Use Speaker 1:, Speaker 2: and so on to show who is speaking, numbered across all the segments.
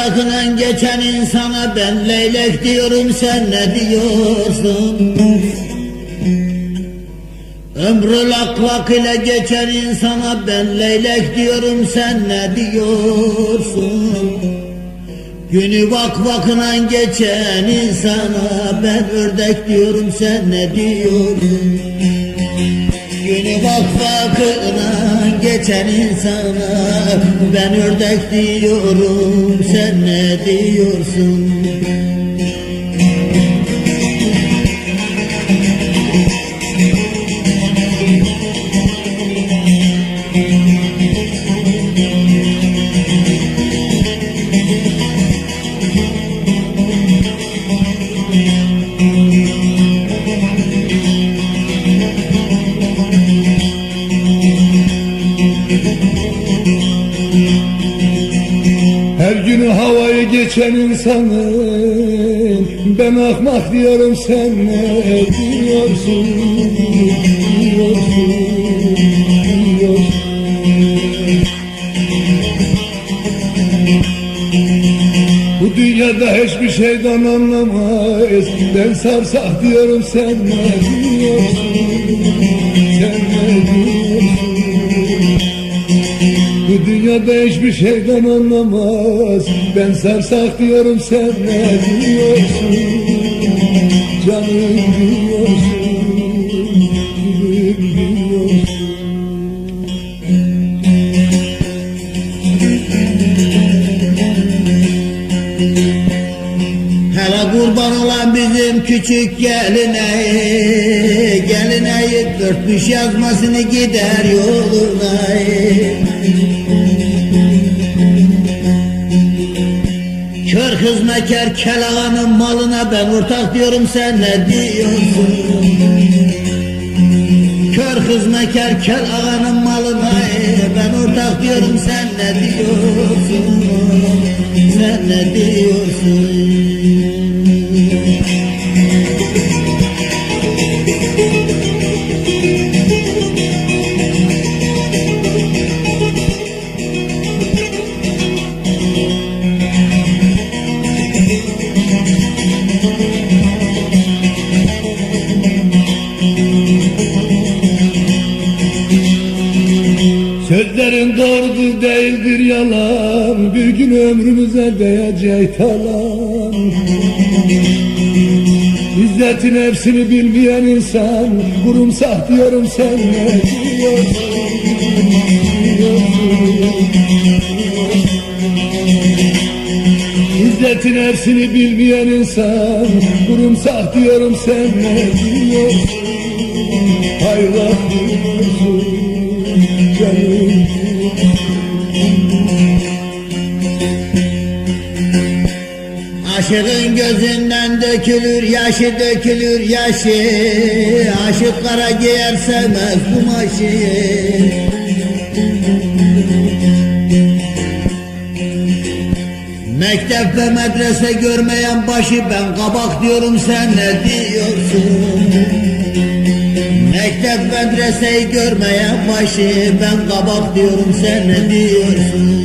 Speaker 1: yakından geçen insana ben leylek diyorum, sen ne diyorsun? Ömrü lak lak ile geçen insana ben leylek diyorum, sen ne diyorsun? Günü vak vakına geçen insana ben ördek diyorum, sen ne diyorsun? Günü vak vakına geçen insana ben ördek diyorum, sen ne diyorsun?
Speaker 2: Her günü havayı geçen insanın ben ahmak diyorum, sen ne diyorsun? Bu dünyada hiçbir şeyden anlamaz, ben sarsak diyorum, sen ne diyorsun? Sen ne diyorsun? Bu dünyada hiçbir şeyden anlamaz, ben sarsak diyorum, sen ne diyorsun? Canım diyorsun, gülüm diyorsun.
Speaker 1: Hele kurban olan bizim küçük geline, dörtmüş yazmasını gider yoluna. Kör hizmetkar kel ağanın malına ben ortak diyorum, sen ne diyorsun? Kör hizmetkar kel ağanın malına ben ortak diyorum, sen ne diyorsun? Sen ne diyorsun?
Speaker 2: Sözlerin doğrudur, değildir yalan, bir gün ömrümüze değecek talan. İzzetin hepsini bilmeyen insan kurumsah diyorum, sen ne diyorsun? İzzetin hepsini bilmeyen insan kurumsah diyorum, sen ne diyorsun? Hayvan diyorsun, canım.
Speaker 1: Aşığın gözünden dökülür yaşı, dökülür yaşı. Aşıklara giyer sevmez kumaşı. Mektep ve medrese görmeyen başı ben kabak diyorum, sen ne diyorsun? Mektep medreseyi görmeyen başı ben kabak diyorum, sen ne diyorsun?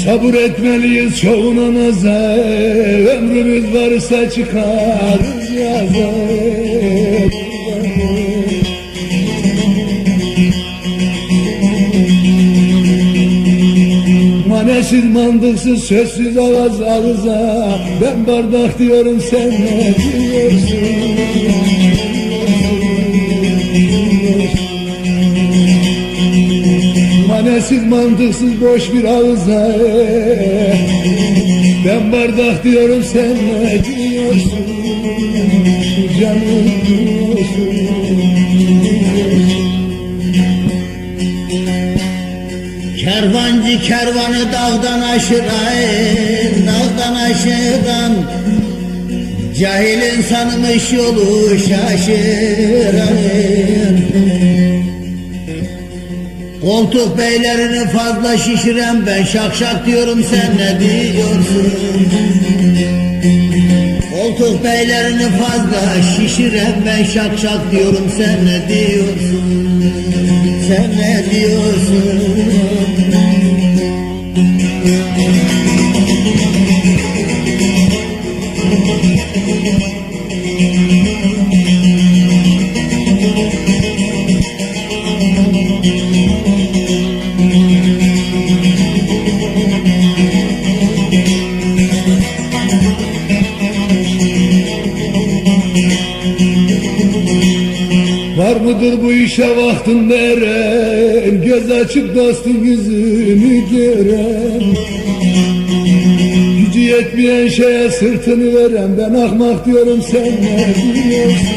Speaker 2: Sabır etmeliyiz çoğuna naza, ömrümüz varsa çıkarız yaza. Manesiz mandıksız sözsüz ağız ağıza ben bardak diyorum, sen ne diyorsun? Manesiz mantıksız boş bir ağıza ben bardak diyorum, sen ne diyorsun? Canım diyorsun.
Speaker 1: Kervancı kervanı dağdan aşıran, dağdan aşıran, cahil insanmış yolu şaşıran. Koltuk beylerini fazla şişiren ben şak şak diyorum, sen ne diyorsun? Koltuk beylerini fazla şişiren ben şak şak diyorum, sen ne diyorsun? Sen ne diyorsun?
Speaker 2: Var mıdır bu işe vaktin veren, göz açıp dostun yüzünü gören? Gücü yetmeyen şeye sırtını veren ben ahmak diyorum, sen ne diyorsun?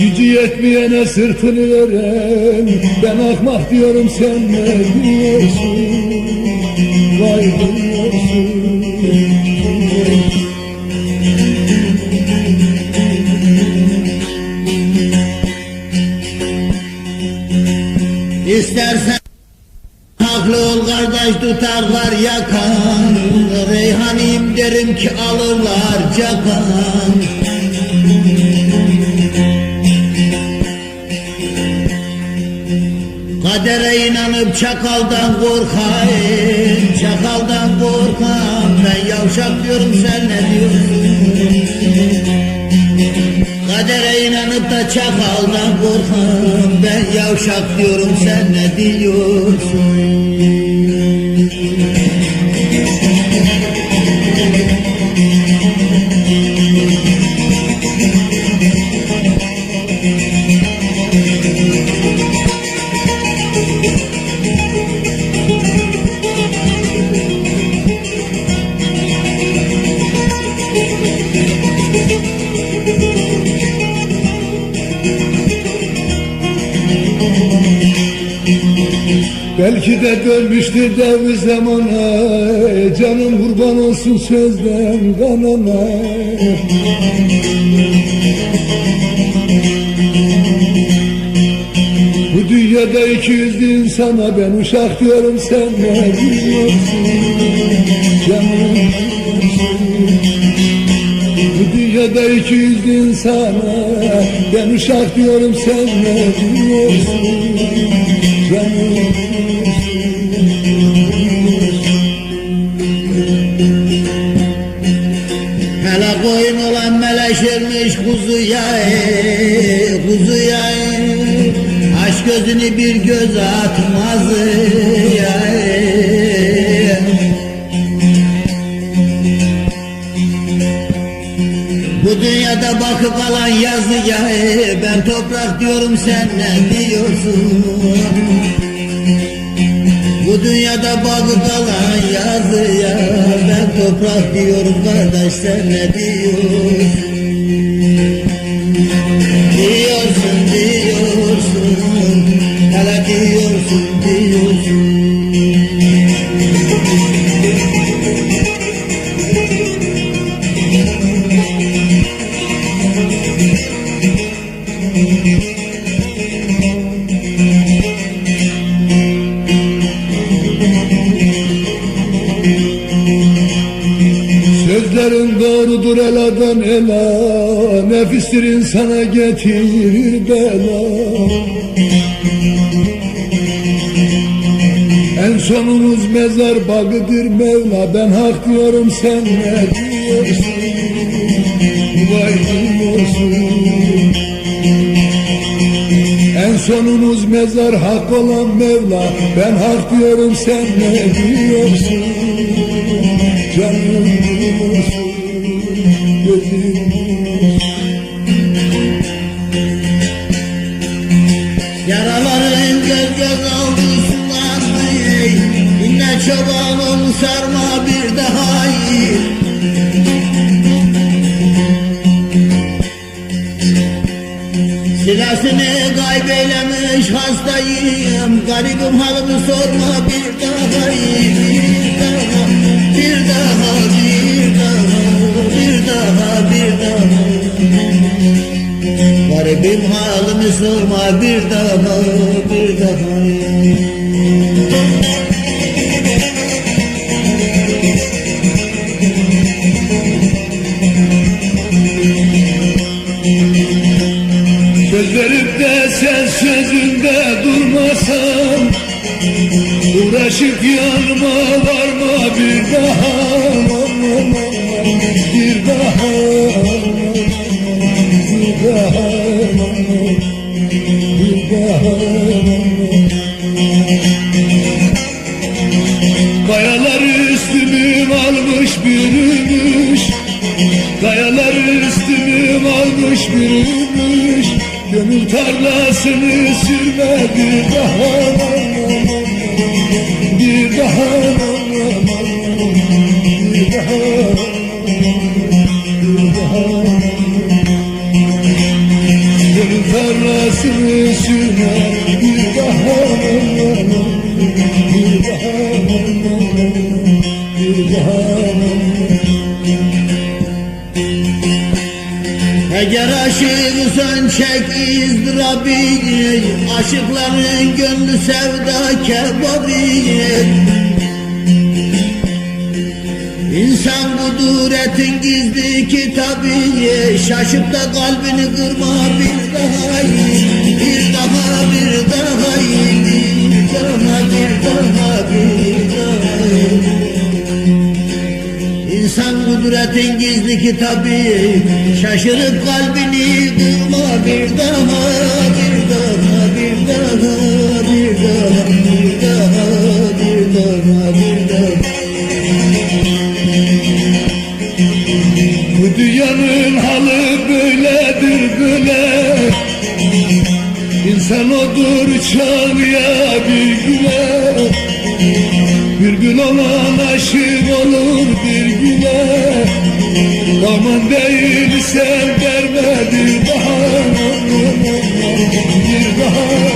Speaker 2: Gücü yetmeyene sırtını veren ben ahmak diyorum, sen ne diyorsun? Vay diyorsun.
Speaker 1: İstersen haklı ol kardeş, tutarlar yakan. Reyhaniyim derim ki alırlar cakan. Kadere inanıp çakaldan korkayım, çakaldan korkam. Ben yavşak diyorum, sen ne diyorsun? Kadere inanıp da çakaldan korkam. Ben yavşak diyorum, sen ne diyorsun?
Speaker 2: Belki de dönmüştür devri zamana, canım kurban olsun sözden kanana. Bu dünyada 200 insana ben uşak diyorum, sen ne diyorsun? Canım bu dünyada 200 insana ben uşak diyorum, sen ne diyorsun? Canım
Speaker 1: hele koyun olan meleşirmiş kuzuya, kuzuya. Aşk gözünü bir göz atmaz ya. Bu dünyada bakıp alan yazıya, ben toprak diyorum, sen ne diyorsun? Bu dünyada bakıp alan yazıya, ben toprak diyorum kardeş, sen ne diyorsun? Diyorsun, diyorsun, hele diyorsun, diyorsun.
Speaker 2: Sözlerin doğrudur eladan ela, nefistir insana getirir bela. En sonumuz mezar bagıdır Mevla, ben hak diyorum, sen ne diyorsun? Vay diyorsun. En sonumuz mezar hak olan Mevla, ben hak diyorum, sen ne diyorsun? Canım diyorsun, gözüm diyorsun.
Speaker 1: Yaraların göz göz oldu sulandı, yine çobanım sarma bir daha iyi. Silasını kaybeylemiş hastayım, garibim halımı sorma bir daha, bir daha, bir daha, bir daha. Garibim halımı sorma bir daha, bir daha.
Speaker 2: Söz verip de sen sözünde durmasan, uğraşıp yanıma varma bir daha, bir daha, bir daha, bir daha. Kayalar üstümü almış bürümüş, kayalar üstümü almış bürümüş, gönül tarlasını sürme bir daha, bir daha, bir daha, bir daha. Gönül tarlasını sürme bir daha, bir daha, bir daha.
Speaker 1: Eğer aşığısan çek ızdırabı, aşıkların gönlü sevda kebabı. İnsan kuduretin gizli kitabı, şaşıp da kalbini kırma bir daha, bir daha, bir daha, bir daha, bir daha, bir daha. İnsan kudretin gizli kitabı, şaşırıp kalbini kırma bir daha, bir daha, bir daha, bir daha, bir daha, bir daha, bir daha.
Speaker 2: Bu dünyanın halı böyledir böyle, İnsan odur çağrıya bir güne, bir gün olan aşık olur bir güne. Aman değil sen verme bir daha, bir daha.